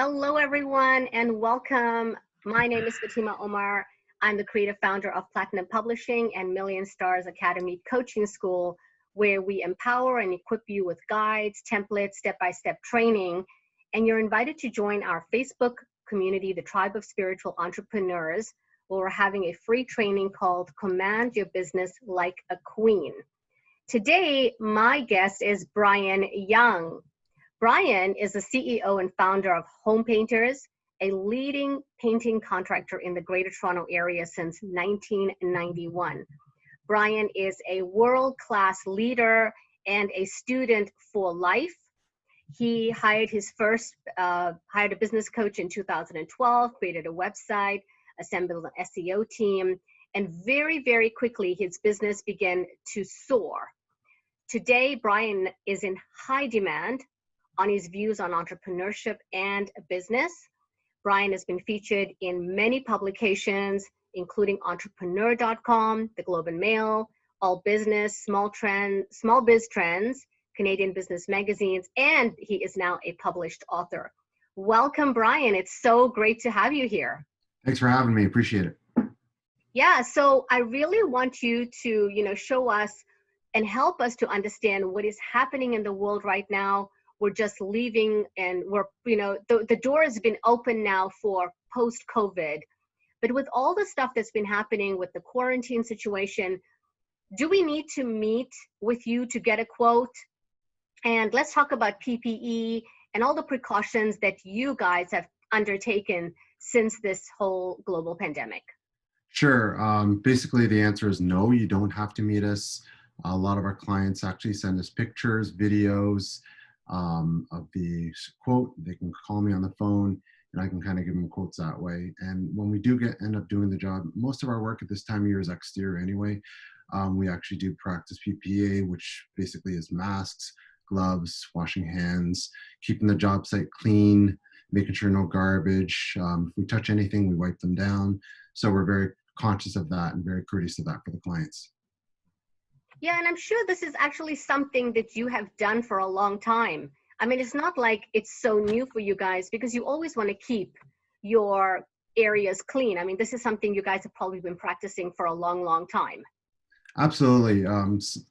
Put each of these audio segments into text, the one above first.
Hello, everyone, and welcome. My name is Fatima Omar. I'm the creative founder of Platinum Publishing and Million Stars Academy Coaching School, where we empower and equip you with guides, templates, step-by-step training. And you're invited to join our Facebook community, the Tribe of Spiritual Entrepreneurs, where we're having a free training called Command Your Business Like a Queen. Today, my guest is Brian Young. Brian is the CEO and founder of Home Painters, a leading painting contractor in the Greater Toronto Area since 1991. Brian is a world-class leader and a student for life. He hired a business coach in 2012, created a website, assembled an SEO team, and very, very quickly his business began to soar. Today, Brian is in high demand on his views on entrepreneurship and business. Brian has been featured in many publications, including entrepreneur.com, the Globe and Mail, All Business, Small Biz Trends, Canadian Business Magazines, and he is now a published author. Welcome, Brian. It's so great to have you here. Thanks for having me. Appreciate it. Yeah, so I really want you to, show us and help us to understand what is happening in the world right now. We're just leaving and the door has been open now for post-COVID. But with all the stuff that's been happening with the quarantine situation, do we need to meet with you to get a quote? And let's talk about PPE and all the precautions that you guys have undertaken since this whole global pandemic. Sure. Basically, the answer is no, you don't have to meet us. A lot of our clients actually send us pictures, videos, of the quote. They can call me on the phone and I can kind of give them quotes that way. And when we do end up doing the job, most of our work at this time of year is exterior anyway. We actually do practice PPE, which basically is masks, gloves, washing hands, keeping the job site clean, making sure no garbage. If we touch anything, we wipe them down. So we're very conscious of that and very courteous of that for the clients. Yeah, and I'm sure this is actually something that you have done for a long time. I mean, it's not like it's so new for you guys because you always want to keep your areas clean. I mean, this is something you guys have probably been practicing for a long, long time. Absolutely.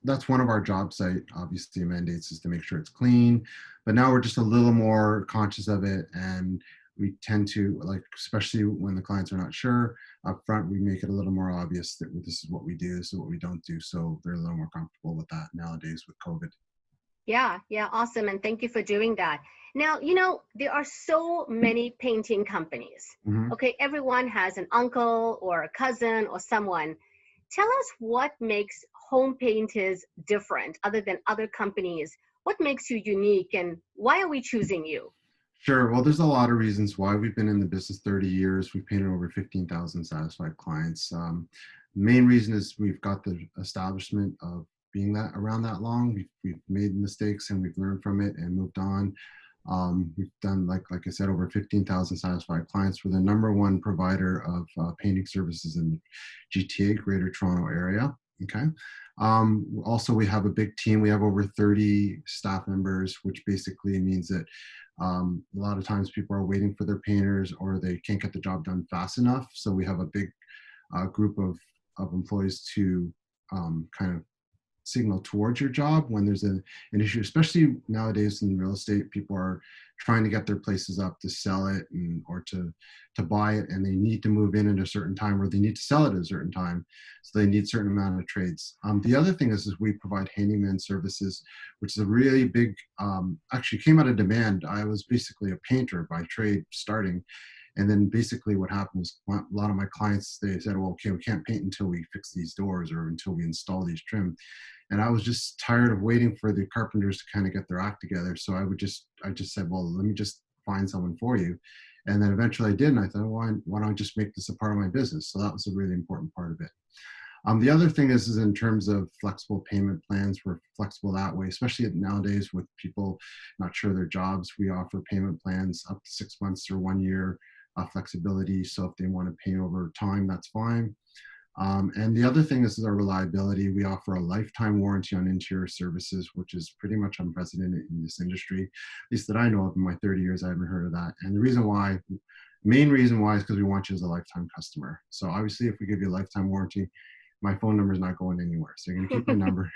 That's one of our job site, obviously, mandates is to make sure it's clean. But now we're just a little more conscious of it. And we tend to, especially when the clients are not sure, up front, we make it a little more obvious that this is what we do, this is what we don't do. So they're a little more comfortable with that nowadays with COVID. Yeah, awesome. And thank you for doing that. Now, there are so many painting companies. Mm-hmm. Okay, everyone has an uncle or a cousin or someone. Tell us what makes Home Painters different other than other companies. What makes you unique and why are we choosing you? Sure. Well, there's a lot of reasons why. We've been in the business 30 years. We've painted over 15,000 satisfied clients. The main reason is we've got the establishment of being around that long. We've made mistakes and we've learned from it and moved on. We've done, like I said, over 15,000 satisfied clients. We're the #1 provider of painting services in the GTA, Greater Toronto Area. Okay. Also, we have a big team. We have over 30 staff members, which basically means that a lot of times people are waiting for their painters or they can't get the job done fast enough. So we have a big group of employees to kind of signal towards your job when there's an issue, especially nowadays in real estate. People are trying to get their places up to sell it or to buy it, and they need to move in at a certain time or they need to sell it at a certain time. So they need a certain amount of trades. The other thing is we provide handyman services, which is a really big, actually came out of demand. I was basically a painter by trade starting. And then basically what happened was a lot of my clients, they said, well, okay, we can't paint until we fix these doors or until we install these trim. And I was just tired of waiting for the carpenters to kind of get their act together. So I just said, well, let me just find someone for you. And then eventually I did. And I thought, why don't I just make this a part of my business? So that was a really important part of it. The other thing is in terms of flexible payment plans, we're flexible that way, especially nowadays with people not sure their jobs. We offer payment plans up to 6 months or 1 year flexibility. So if they want to pay over time, that's fine. And the other thing is our reliability. We offer a lifetime warranty on interior services, which is pretty much unprecedented in this industry, at least that I know of. In my 30 years, I haven't heard of that. And the reason why, main reason why, is because we want you as a lifetime customer. So obviously, if we give you a lifetime warranty, my phone number is not going anywhere. So you're going to keep my number.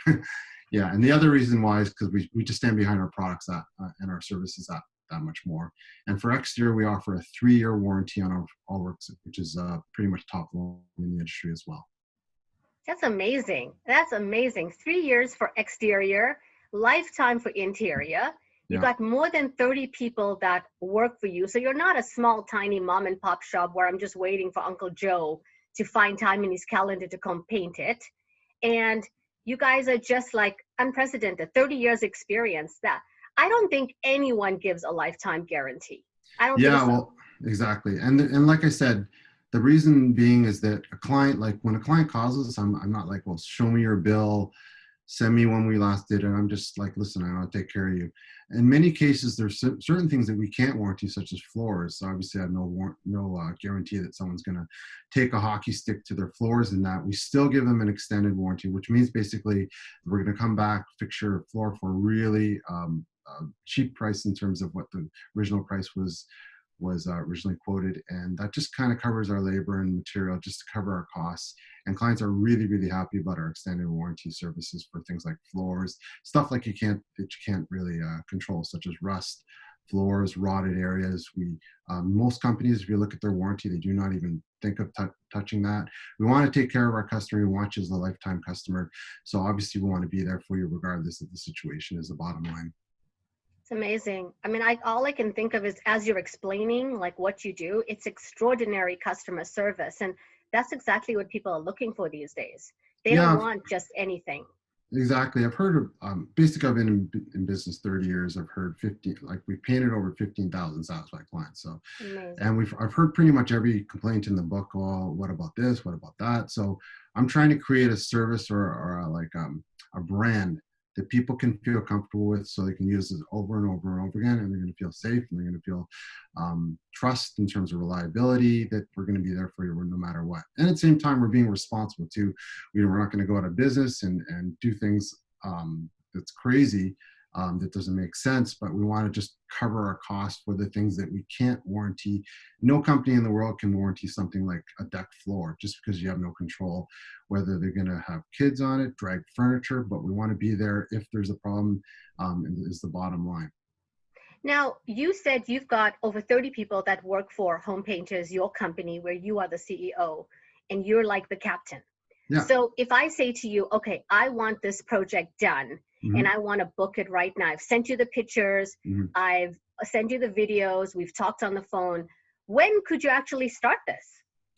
Yeah. And the other reason why is because we just stand behind our products and our services that much more. And for exterior, we offer a 3-year warranty on our all works, which is pretty much top line in the industry as well. That's amazing. That's amazing. 3 years for exterior, lifetime for interior. You got more than 30 people that work for you. So you're not a small, tiny mom and pop shop where I'm just waiting for Uncle Joe to find time in his calendar to come paint it. And you guys are just like unprecedented, 30 years experience. That I don't think anyone gives a lifetime guarantee. I don't think so. Well, exactly. And like I said, the reason being is that a client, like when a client calls us, I'm not like, well, show me your bill, send me when we last did it. I'm just like, listen, I want to take care of you. In many cases, there's certain things that we can't warranty, such as floors. So obviously, I have no guarantee that someone's going to take a hockey stick to their floors and that. We still give them an extended warranty, which means basically we're going to come back, fix your floor for really cheap price in terms of what the original price was originally quoted, and that just kind of covers our labor and material just to cover our costs. And clients are really, really happy about our extended warranty services for things like floors, stuff like you can't really control, such as rust, floors, rotted areas. Most companies, if you look at their warranty, they do not even think of touching that. We want to take care of our customer. We want you as a lifetime customer. So obviously we want to be there for you regardless of the situation, is the bottom line. It's amazing. I mean, all I can think of is as you're explaining like what you do, it's extraordinary customer service. And that's exactly what people are looking for these days. They don't want just anything. Exactly. I've heard of, basically I've been in business 30 years. I've heard we've painted over 15,000 satisfied clients. So, amazing. And I've heard pretty much every complaint in the book. Oh, what about this? What about that? So I'm trying to create a service or a brand that people can feel comfortable with, so they can use this over and over and over again, and they're going to feel safe, and they're going to feel trust in terms of reliability, that we're going to be there for you no matter what. And at the same time, we're being responsible too. We're not going to go out of business and do things that's crazy, that doesn't make sense, but we want to just cover our costs for the things that we can't warranty. No company in the world can warranty something like a deck floor, just because you have no control whether they're going to have kids on it, drag furniture, but we want to be there if there's a problem, is the bottom line. Now, you said you've got over 30 people that work for Home Painters, your company, where you are the CEO, and you're like the captain. Yeah. So if I say to you, okay, I want this project done, and I want to book it right now. I've sent you the pictures. I've sent you the videos. We've talked on the phone. When could you actually start this?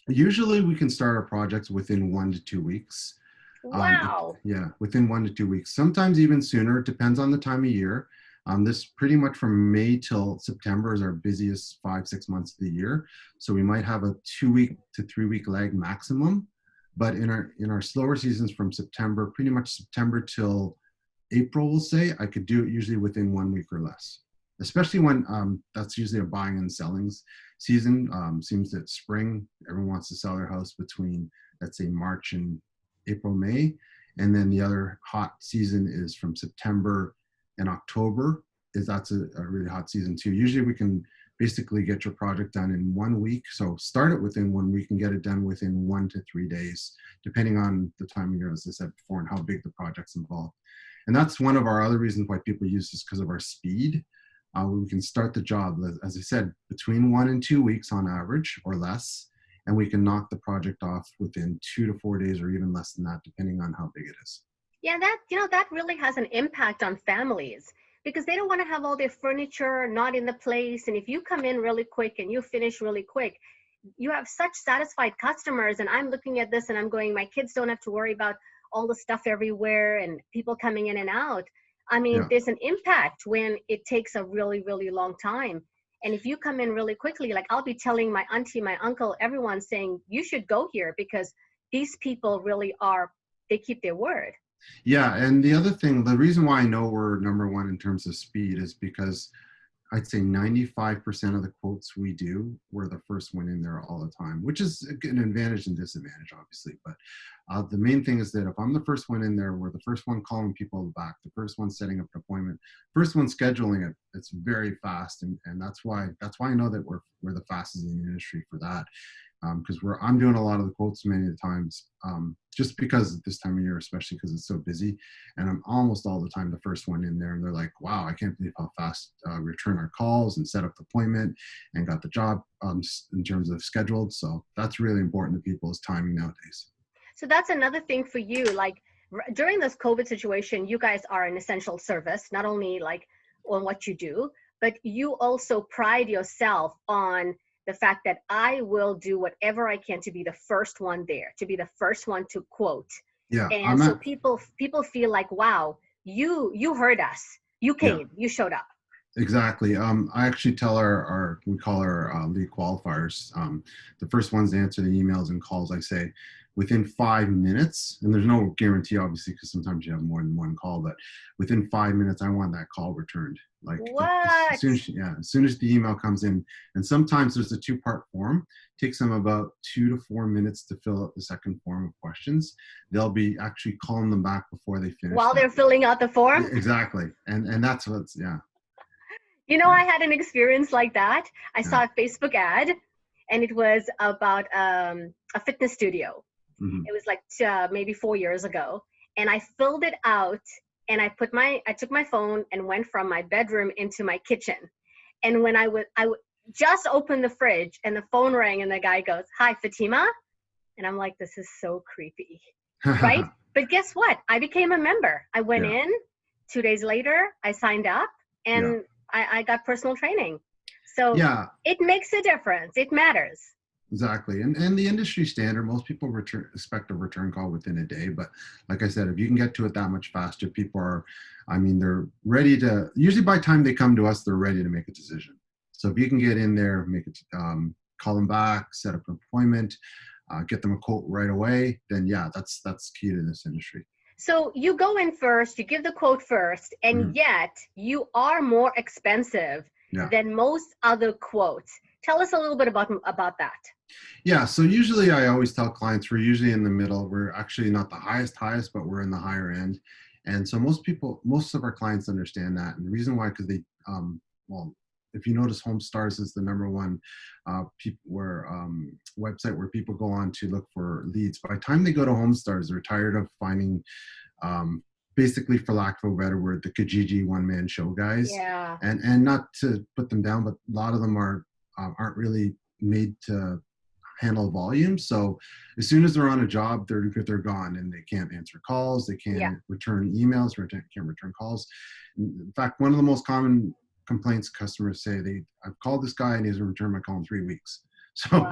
Usually we can start our projects within 1 to 2 weeks. Wow. Within 1 to 2 weeks. Sometimes even sooner. It depends on the time of year. This pretty much from May till September is our busiest 5-6 months of the year. So we might have a 2-week to 3-week lag maximum. But in our slower seasons from September, pretty much September till April, we'll say, I could do it usually within 1 week or less, especially when that's usually a buying and selling season. Seems that spring, everyone wants to sell their house between, let's say, March and April, May. And then the other hot season is from September and October. That's a really hot season too. Usually we can basically get your project done in 1 week. So start it within 1 week and get it done within 1 to 3 days, depending on the time of year, as I said before, and how big the project's involved. And that's one of our other reasons why people use this, because of our speed. We can start the job, as I said, between 1 and 2 weeks on average or less, and we can knock the project off within 2 to 4 days or even less than that, depending on how big it is. Yeah, that really has an impact on families, because they don't want to have all their furniture not in the place. And if you come in really quick and you finish really quick, you have such satisfied customers. And I'm looking at this and I'm going, my kids don't have to worry about all the stuff everywhere and people coming in and out. I mean, there's an impact when it takes a really, really long time. And if you come in really quickly, like I'll be telling my auntie, my uncle, everyone saying, you should go here because these people really they keep their word. Yeah. And the other thing, the reason why I know we're number one in terms of speed is because I'd say 95% of the quotes we do, we're the first one in there all the time, which is an advantage and disadvantage, obviously. But the main thing is that if I'm the first one in there, we're the first one calling people back, the first one setting up an appointment, first one scheduling it. It's very fast, and that's why I know that we're the fastest in the industry for that. Because I'm doing a lot of the quotes many of the times, just because this time of year, especially because it's so busy, and I'm almost all the time the first one in there, and they're like, wow, I can't believe how fast we return our calls and set up the appointment and got the job in terms of scheduled. So that's really important to people, is timing nowadays. So that's another thing for you. Like during this COVID situation, you guys are an essential service, not only like on what you do, but you also pride yourself on the fact that I will do whatever I can to be the first one there, to be the first one to quote. Yeah, And so people feel like, wow, you heard us, you came, yeah. you showed up. Exactly. I actually tell we call our lead qualifiers, the first ones to answer the emails and calls, I say within 5 minutes, and there's no guarantee, obviously, because sometimes you have more than one call, but within 5 minutes, I want that call returned. Like what? As soon as the email comes in, and sometimes there's a 2-part form, it takes them about 2 to 4 minutes to fill out the second form of questions. They'll be actually calling them back before they finish. While they're filling out the form? Exactly. And that's what's, yeah. You know, I had an experience like that. I saw a Facebook ad, and it was about a fitness studio. Mm-hmm. It was like maybe 4 years ago, and I filled it out, and I took my phone and went from my bedroom into my kitchen. And when I would just open the fridge, and the phone rang, and the guy goes, "Hi, Fatima," and I'm like, this is so creepy, right? But guess what? I became a member. I went in. 2 days later, I signed up, and I got personal training. So it makes a difference. It matters. Exactly. And the industry standard, most people expect a return call within a day. But like I said, if you can get to it that much faster, people are, they're ready to, usually by the time they come to us, they're ready to make a decision. So if you can get in there, make it, call them back, set up an appointment, get them a quote right away, then that's key to this industry. So you go in first, you give the quote first, and yet you are more expensive than most other quotes. Tell us a little bit about that. Yeah, so usually I always tell clients we're usually in the middle. We're actually not the highest, but we're in the higher end. And so most of our clients understand that. And the reason why, because they, if you notice, HomeStars is the #1 website where people go on to look for leads. By the time they go to HomeStars, they're tired of finding, basically, for lack of a better word, the Kijiji one-man show guys. Yeah. And not to put them down, but a lot of them aren't really made to handle volume. So as soon as they're on a job, they're gone, and they can't answer calls. They can't return emails, can't return calls. In fact, one of the most common complaints customers say, I've called this guy and he hasn't returned my call in 3 weeks. So,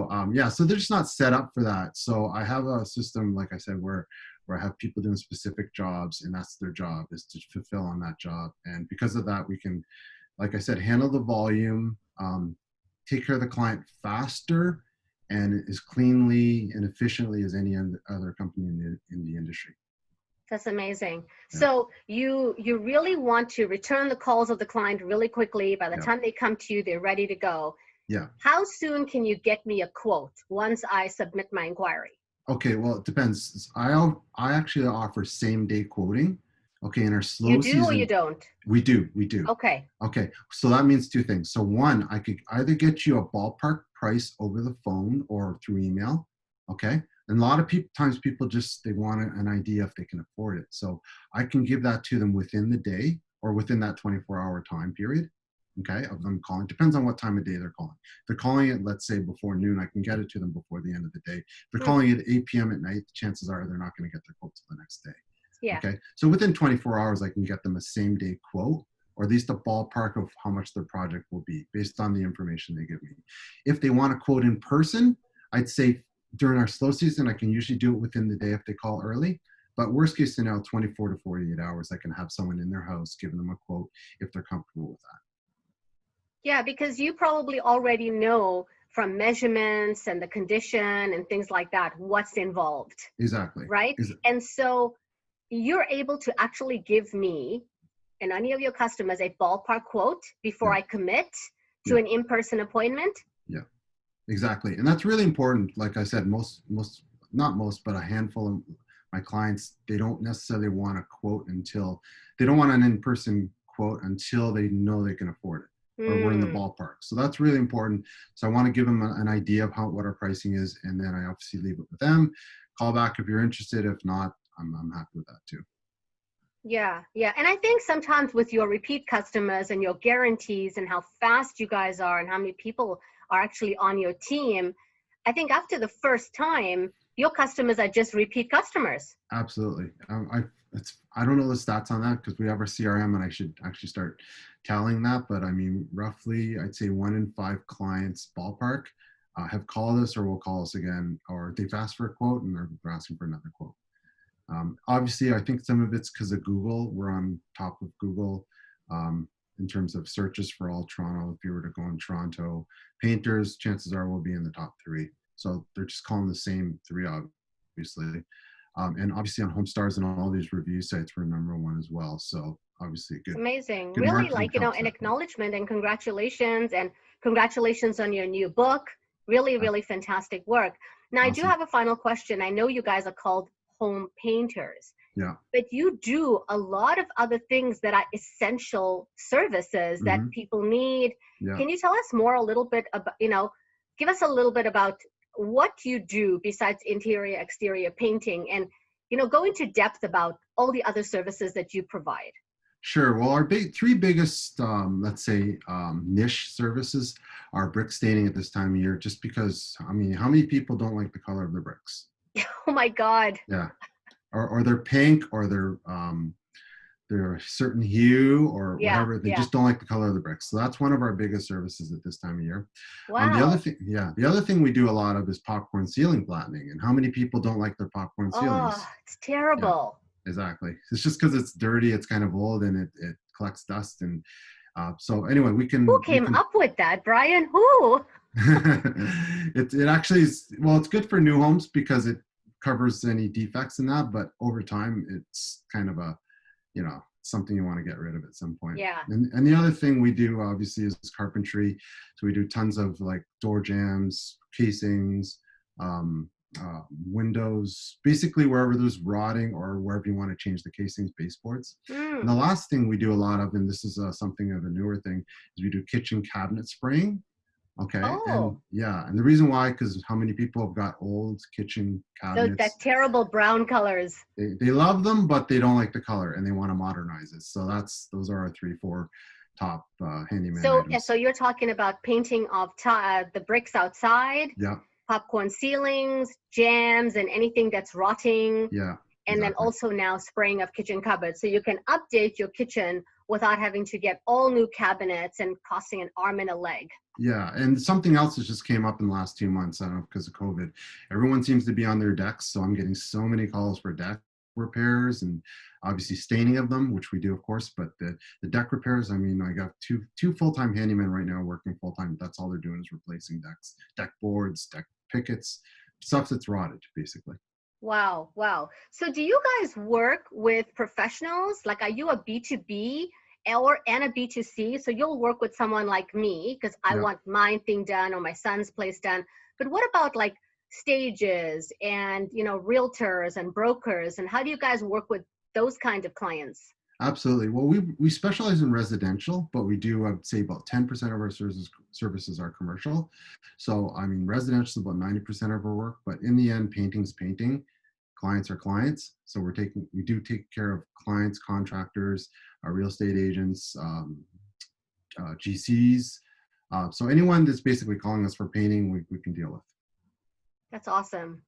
wow. So they're just not set up for that. So I have a system, like I said, where I have people doing specific jobs, and that's their job, is to fulfill on that job. And because of that, we can, like I said, handle the volume, take care of the client faster and as cleanly and efficiently as any other company in the industry. That's amazing. Yeah. So you really want to return the calls of the client really quickly. By the time they come to you, they're ready to go. Yeah. How soon can you get me a quote once I submit my inquiry? Okay, well, it depends. I actually offer same-day quoting. Okay, in our slow season. You do or you don't? We do. Okay, so that means 2 things. So one, I could either get you a ballpark price over the phone or through email. Okay, and a lot of times people they want an idea if they can afford it. So I can give that to them within the day or within that 24-hour time period. Okay, of them calling. Depends on what time of day they're calling. If they're calling it, let's say, before noon, I can get it to them before the end of the day. If they're calling it 8 p.m. at night, chances are they're not going to get their quote till the next day. Yeah. Okay. So within 24 hours, I can get them a same-day quote, or at least a ballpark of how much their project will be based on the information they give me. If they want a quote in person, I'd say during our slow season, I can usually do it within the day if they call early. But worst case scenario, 24 to 48 hours, I can have someone in their house giving them a quote if they're comfortable with that. Yeah, because you probably already know from measurements and the condition and things like that what's involved. Exactly. Right? And so you're able to actually give me and any of your customers a ballpark quote before Yeah. I commit to an in-person appointment? Yeah, exactly. And that's really important. Like I said, not most, but a handful of my clients, they don't necessarily want a quote until, they don't want an in-person quote until they know they can afford it or we're in the ballpark. So that's really important. So I want to give them an idea of what our pricing is. And then I obviously leave it with them. Call back if you're interested. If not, I'm happy with that too. Yeah, yeah. And I think sometimes with your repeat customers and your guarantees and how fast you guys are and how many people are actually on your team, I think after the first time, your customers are just repeat customers. Absolutely. I don't know the stats on that because we have our CRM and I should actually start tallying that. But I mean, roughly, I'd say 1 in 5 clients ballpark have called us or will call us again, or they've asked for a quote and they're asking for another quote. Obviously, I think some of it's because of Google. We're on top of Google in terms of searches for all Toronto. If you were to go in Toronto painters, chances are we'll be in the top 3. So they're just calling the same 3, obviously. And obviously on HomeStars and all these review sites, we're #1 as well. So obviously good. Amazing. Good Really, marketing like, an acknowledgement and congratulations on your new book. Really, really fantastic work. Now, Awesome. I do have a final question. I know you guys are called home painters. Yeah. But you do a lot of other things that are essential services that people need. Yeah. Can you tell us more a little bit about, give us a little bit about what you do besides interior, exterior painting and, go into depth about all the other services that you provide? Sure. Well, our 3 biggest, let's say, niche services are brick staining at this time of year, just because, I mean, how many people don't like the color of the bricks? Oh my God. Yeah. Or they're pink or they're a certain hue or whatever. They just don't like the color of the bricks. So that's one of our biggest services at this time of year. Wow. The other thing we do a lot of is popcorn ceiling flattening. And how many people don't like their popcorn ceilings? Oh, it's terrible. Yeah, exactly. It's just because it's dirty, it's kind of old, and it collects dust. And so anyway, Who came up with that, Brian? Who? It actually is, well, it's good for new homes because it covers any defects in that, but over time it's kind of a, something you want to get rid of at some point. Yeah. And the other thing we do obviously is carpentry. So we do tons of like door jambs, casings, windows, basically wherever there's rotting or wherever you want to change the casings, baseboards. And the last thing we do a lot of, and this is something of a newer thing, is we do kitchen cabinet spraying. Okay. Oh. And the reason why, because how many people have got old kitchen cabinets? That terrible brown colors. They love them, but they don't like the color and they want to modernize it. So those are our 3-4 top handyman items. So you're talking about painting of the bricks outside. Yeah. Popcorn ceilings, jams, and anything that's rotting. Yeah. And then also now spraying of kitchen cupboards. So you can update your kitchen without having to get all new cabinets and costing an arm and a leg. Yeah. And something else that just came up in the last 2 months, I don't know, because of COVID, everyone seems to be on their decks. So I'm getting so many calls for deck repairs and obviously staining of them, which we do, of course, but the deck repairs, I mean, I got two full-time handymen right now working full-time. That's all they're doing is replacing decks, deck boards, deck pickets, stuff that's rotted, basically. Wow. So do you guys work with professionals? Like, are you a B2B and a B2C? So you'll work with someone like me because I want my thing done or my son's place done. But what about like stages and, realtors and brokers? And how do you guys work with those kind of clients? Absolutely. Well, we specialize in residential, but we do, I would say about 10% of our services are commercial. So, I mean, residential is about 90% of our work, but in the end, painting's painting. Clients are clients. So we do take care of clients, contractors, real estate agents, GCs. So anyone that's basically calling us for painting, we can deal with. That's awesome.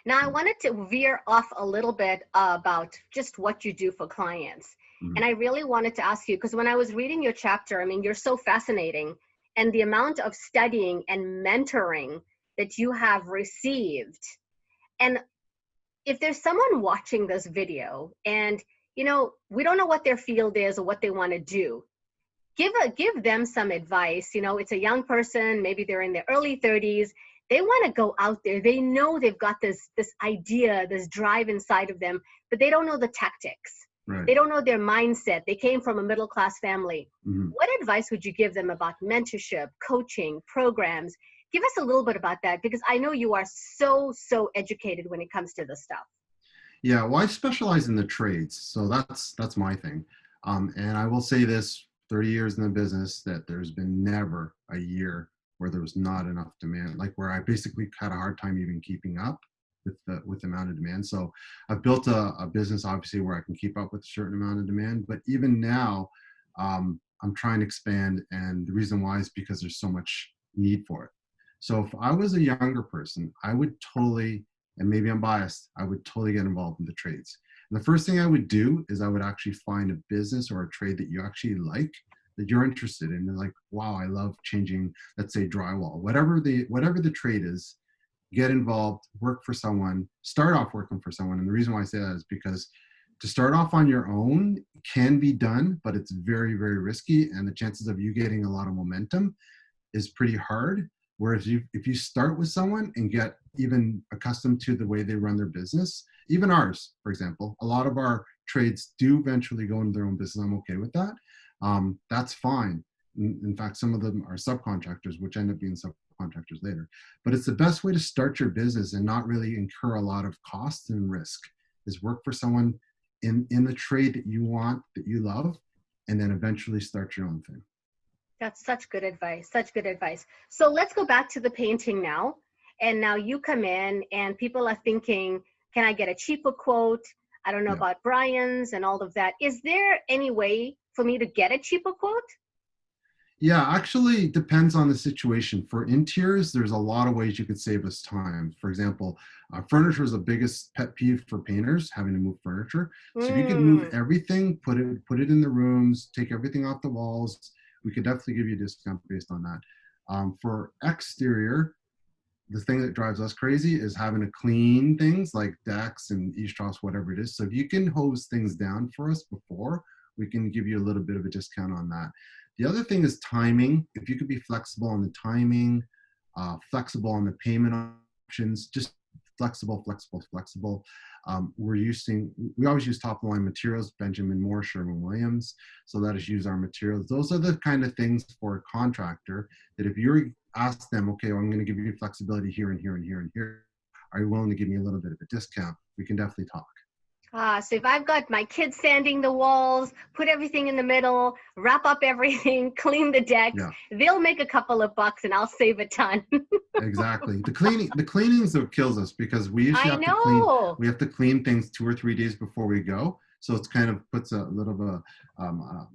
Now, I wanted to veer off a little bit about just what you do for clients. And I really wanted to ask you, because when I was reading your chapter, I mean, you're so fascinating. And the amount of studying and mentoring that you have received. And if there's someone watching this video and, we don't know what their field is or what they want to do, give them some advice. It's a young person, maybe they're in their early 30s. They want to go out there. They know they've got this idea, this drive inside of them, but they don't know the tactics. Right. They don't know their mindset. They came from a middle-class family. Mhm. What advice would you give them about mentorship, coaching, programs? Give us a little bit about that, because I know you are so educated when it comes to this stuff. Yeah, well, I specialize in the trades, so that's my thing. And I will say this: 30 years in the business, that there's been never a year where there was not enough demand, like where I basically had a hard time even keeping up with the amount of demand. So I've built a business, obviously, where I can keep up with a certain amount of demand. But even now, I'm trying to expand, and the reason why is because there's so much need for it. So if I was a younger person, I would totally, and maybe I'm biased, I would totally get involved in the trades. And the first thing I would do is I would actually find a business or a trade that you actually like, that you're interested in. And like, wow, I love changing, let's say drywall, whatever the trade is, get involved, work for someone, start off working for someone. And the reason why I say that is because to start off on your own can be done, but it's very, very risky. And the chances of you getting a lot of momentum is pretty hard. Whereas if you start with someone and get even accustomed to the way they run their business, even ours, for example, a lot of our trades do eventually go into their own business. I'm okay with that. That's fine. In fact, some of them are subcontractors, which end up being subcontractors later. But it's the best way to start your business and not really incur a lot of cost and risk, is work for someone in the trade that you want, that you love, and then eventually start your own thing. That's such good advice, such good advice. So let's go back to the painting now. And now you come in and people are thinking, can I get a cheaper quote? I don't know Yeah. about Brian's and all of that. Is there any way for me to get a cheaper quote? Yeah, actually it depends on the situation. For interiors, there's a lot of ways you could save us time. For example, furniture is the biggest pet peeve for painters, having to move furniture. So if you could move Mm, everything, put it in the rooms, take everything off the walls, we could definitely give you a discount based on that. For exterior, the thing that drives us crazy is having to clean things like decks and eaves whatever it is. So if you can hose things down for us before, we can give you a little bit of a discount on that. The other thing is timing. If you could be flexible on the timing, flexible on the payment options, just flexible. We always use top of line materials, Benjamin Moore, Sherwin-Williams. So let us use our materials. Those are the kind of things for a contractor that if you're ask them, okay, well, I'm going to give you flexibility here and here and here and here. Are you willing to give me a little bit of a discount? We can definitely talk. so if I've got my kids sanding the walls, put everything in the middle, wrap up everything, clean the decks, Yeah, they'll make a couple of bucks and I'll save a ton. exactly. The cleaning is what kills us, because we usually I have to clean. know. We have to clean things 2 or 3 days before we go. So it's kind of puts a little bit of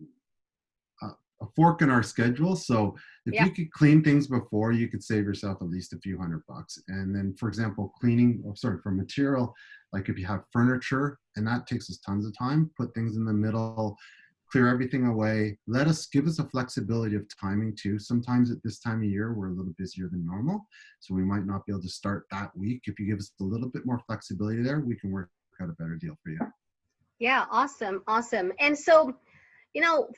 a fork in our schedule. So if Yeah. you could clean things before, you could save yourself at least a few $100. And then, for example, for material, like if you have furniture, and that takes us tons of time, put things in the middle, clear everything away. Give us a flexibility of timing too. Sometimes at this time of year, we're a little busier than normal. So we might not be able to start that week. If you give us a little bit more flexibility there, we can work out a better deal for you. Yeah. Awesome. Awesome. And so,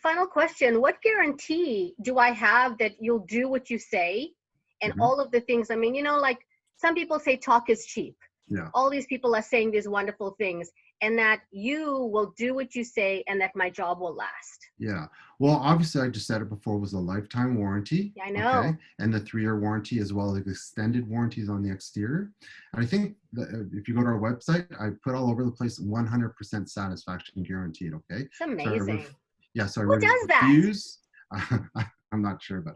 final question, what guarantee do I have that you'll do what you say and Mhm. all of the things? I mean, like some people say talk is cheap. Yeah. All these people are saying these wonderful things, and that you will do what you say and that my job will last. Yeah. Well, obviously, I just said it before, was a lifetime warranty. Yeah, I Okay. know. And the 3-year warranty, as well as extended warranties on the exterior. And I think that if you go to our website, I put all over the place 100% satisfaction guaranteed. Okay. It's So amazing. so I Who does that? refuse. I'm not sure, but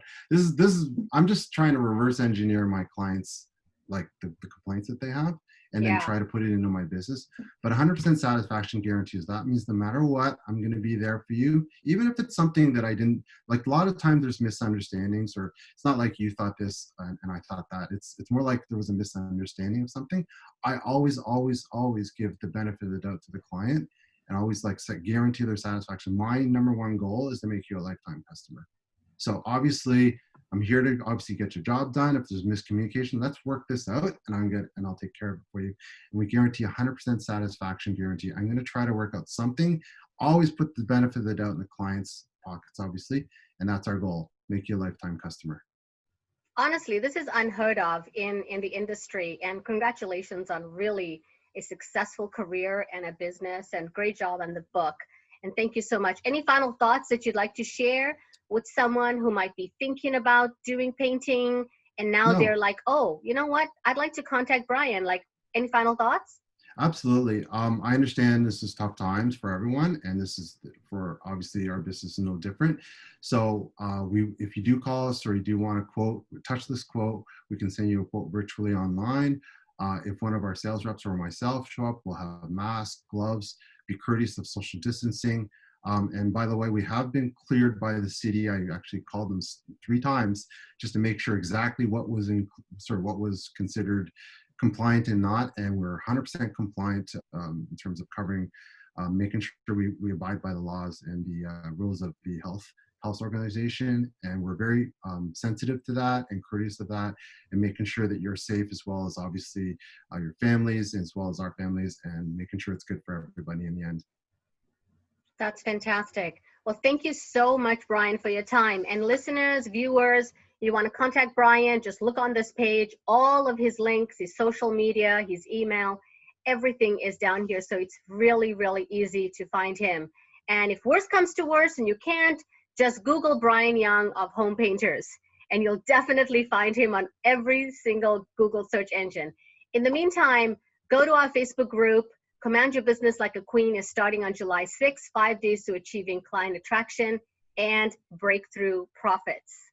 I'm just trying to reverse engineer my clients, like the complaints that they have, and then Yeah. try to put it into my business. But 100% satisfaction guarantees, that means no matter what, I'm going to be there for you, even if it's something that I didn't like. A lot of times there's misunderstandings, or it's not like you thought this and I thought that. It's more like there was a misunderstanding of something. I always give the benefit of the doubt to the client, and always guarantee their satisfaction. My number one goal is to make you a lifetime customer. So obviously, I'm here to obviously get your job done. If there's miscommunication, let's work this out, and I'll take care of it for you. And we guarantee 100% satisfaction guarantee. I'm going to try to work out something. Always put the benefit of the doubt in the client's pockets, obviously, and that's our goal: make you a lifetime customer. Honestly, this is unheard of in the industry, and congratulations on really a successful career and a business, and great job on the book. And thank you so much. Any final thoughts that you'd like to share with someone who might be thinking about doing painting and now No, they're like, oh, you know what? I'd like to contact Brian. Like, any final thoughts? absolutely. I understand this is tough times for everyone, and this is for obviously our business is no different. So if you do call us or you do want a quote, touch this quote, we can send you a quote virtually online. If one of our sales reps or myself show up, we'll have masks, gloves, be courteous of social distancing. And by the way, we have been cleared by the city. I actually called them 3 times just to make sure exactly what was what was considered compliant and not, and we're 100% compliant in terms of covering, making sure we abide by the laws and the rules of the health organization, and we're very sensitive to that and courteous of that, and making sure that you're safe, as well as obviously your families, as well as our families, and making sure it's good for everybody in the end. That's fantastic. Well, thank you so much, Brian, for your time. And listeners, viewers, you want to contact Brian, just look on this page. All of his links, his social media, his email, everything is down here. So it's really, really easy to find him. And if worse comes to worse and you can't, just Google Brian Young of Home Painters, and you'll definitely find him on every single Google search engine. In the meantime, go to our Facebook group. Command Your Business Like a Queen is starting on July 6th, 5 days to achieving client attraction and breakthrough profits.